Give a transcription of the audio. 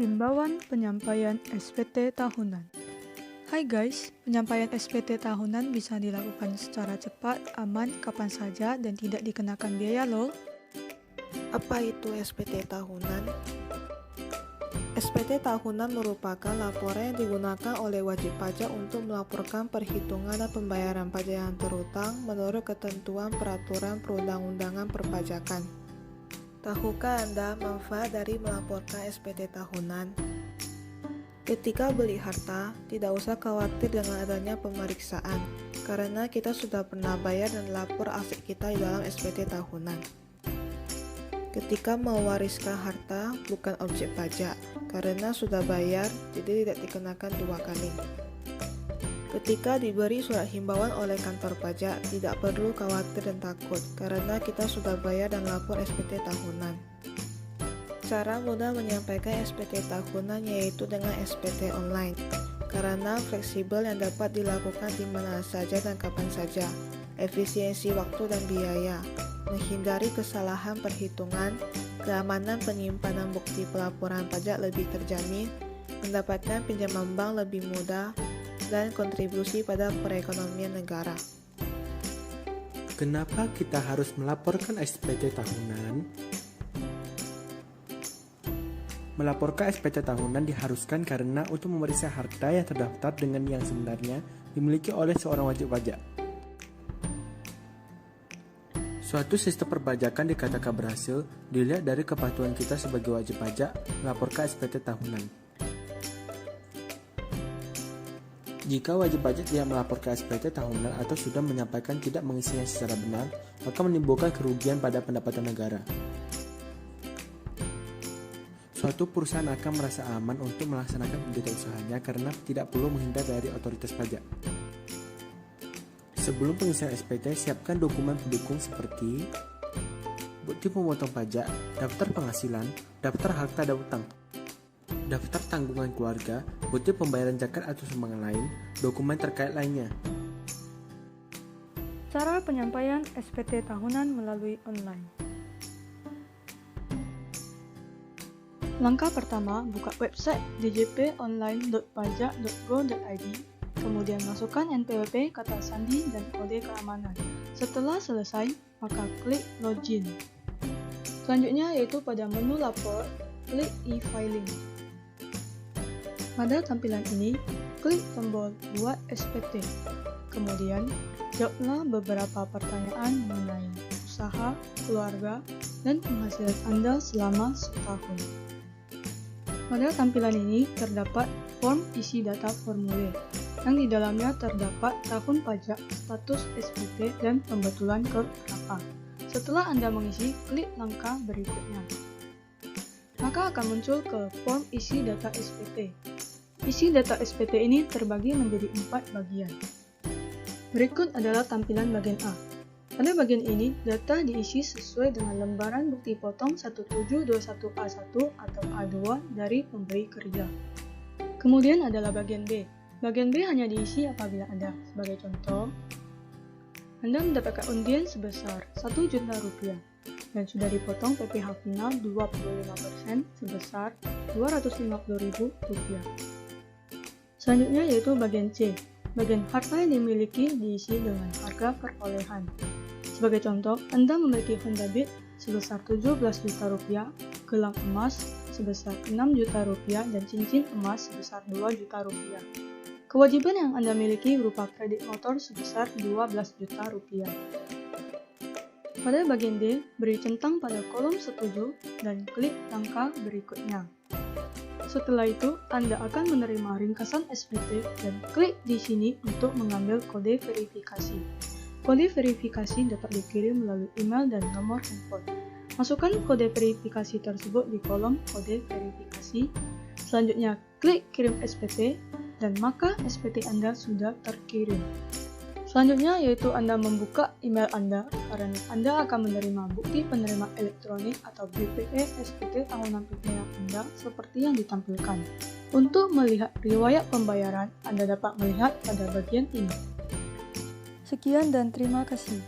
Himbauan penyampaian SPT tahunan. Hai guys, penyampaian SPT tahunan bisa dilakukan secara cepat, aman, kapan saja, dan tidak dikenakan biaya loh. Apa itu SPT tahunan? SPT tahunan merupakan laporan yang digunakan oleh wajib pajak untuk melaporkan perhitungan dan pembayaran pajak yang terutang menurut ketentuan peraturan perundang-undangan perpajakan. Tahukah Anda manfaat dari melaporkan SPT tahunan? Ketika beli harta, tidak usah khawatir dengan adanya pemeriksaan, karena kita sudah pernah bayar dan lapor aset kita di dalam SPT tahunan. Ketika mewariskan harta, bukan objek pajak, karena sudah bayar, jadi tidak dikenakan dua kali. Ketika diberi surat himbauan oleh kantor pajak, tidak perlu khawatir dan takut, karena kita sudah bayar dan lapor SPT tahunan. Cara mudah menyampaikan SPT tahunan yaitu dengan SPT online, karena fleksibel yang dapat dilakukan di mana saja dan kapan saja, efisiensi waktu dan biaya, menghindari kesalahan perhitungan, keamanan penyimpanan bukti pelaporan pajak lebih terjamin, mendapatkan pinjaman bank lebih mudah, dan kontribusi pada perekonomian negara. Kenapa kita harus melaporkan SPT tahunan? Melaporkan SPT tahunan diharuskan karena untuk memeriksa harta yang terdaftar dengan yang sebenarnya dimiliki oleh seorang wajib pajak. Suatu sistem perpajakan dikatakan berhasil dilihat dari kepatuhan kita sebagai wajib pajak melaporkan SPT tahunan. Jika wajib pajak tidak melaporkan SPT tahunan atau sudah menyampaikan tidak mengisinya secara benar, maka menimbulkan kerugian pada pendapatan negara. Suatu perusahaan akan merasa aman untuk melaksanakan kegiatan usahanya karena tidak perlu menghindar dari otoritas pajak. Sebelum pengisian SPT, siapkan dokumen pendukung seperti bukti pemotong pajak, daftar penghasilan, daftar harta dan utang, daftar tanggungan keluarga, bukti pembayaran zakat atau sumbangan lain, dokumen terkait lainnya. Cara penyampaian SPT tahunan melalui online. Langkah pertama, buka website djponline.pajak.go.id, kemudian masukkan NPWP, kata sandi, dan kode keamanan. Setelah selesai, maka klik login. Selanjutnya yaitu pada menu lapor, klik e-filing. Pada tampilan ini, klik tombol Buat SPT. Kemudian, jawablah beberapa pertanyaan mengenai usaha, keluarga, dan penghasilan Anda selama setahun. Pada tampilan ini terdapat form isi data formulir, yang di dalamnya terdapat tahun pajak, status SPT, dan pembetulan ke berapa. Setelah Anda mengisi, klik langkah berikutnya. Maka akan muncul ke form isi data SPT. Isi data SPT ini terbagi menjadi 4 bagian. Berikut adalah tampilan bagian A. Pada bagian ini, data diisi sesuai dengan lembaran bukti potong 1721A1 atau A2 dari pemberi kerja. Kemudian adalah bagian B. Bagian B hanya diisi apabila ada, sebagai contoh, Anda mendapatkan undian sebesar Rp1 juta dan sudah dipotong PPh final 25% sebesar Rp250.000. Selanjutnya yaitu bagian C. Bagian harta yang dimiliki diisi dengan harga perolehan. Sebagai contoh, Anda memiliki Honda Beat sebesar Rp17 juta, gelang emas sebesar Rp6 juta dan cincin emas sebesar Rp2 juta. Kewajiban yang Anda miliki berupa kredit motor sebesar Rp12 juta. Pada bagian D, beri centang pada kolom setuju dan klik langkah berikutnya. Setelah itu, Anda akan menerima ringkasan SPT dan klik di sini untuk mengambil kode verifikasi. Kode verifikasi dapat dikirim melalui email dan nomor handphone. Masukkan kode verifikasi tersebut di kolom kode verifikasi. Selanjutnya, klik kirim SPT dan maka SPT Anda sudah terkirim. Selanjutnya yaitu Anda membuka email Anda karena Anda akan menerima bukti penerima elektronik atau BPE SPT tahunan PPh Anda seperti yang ditampilkan. Untuk melihat riwayat pembayaran, Anda dapat melihat pada bagian ini. Sekian dan terima kasih.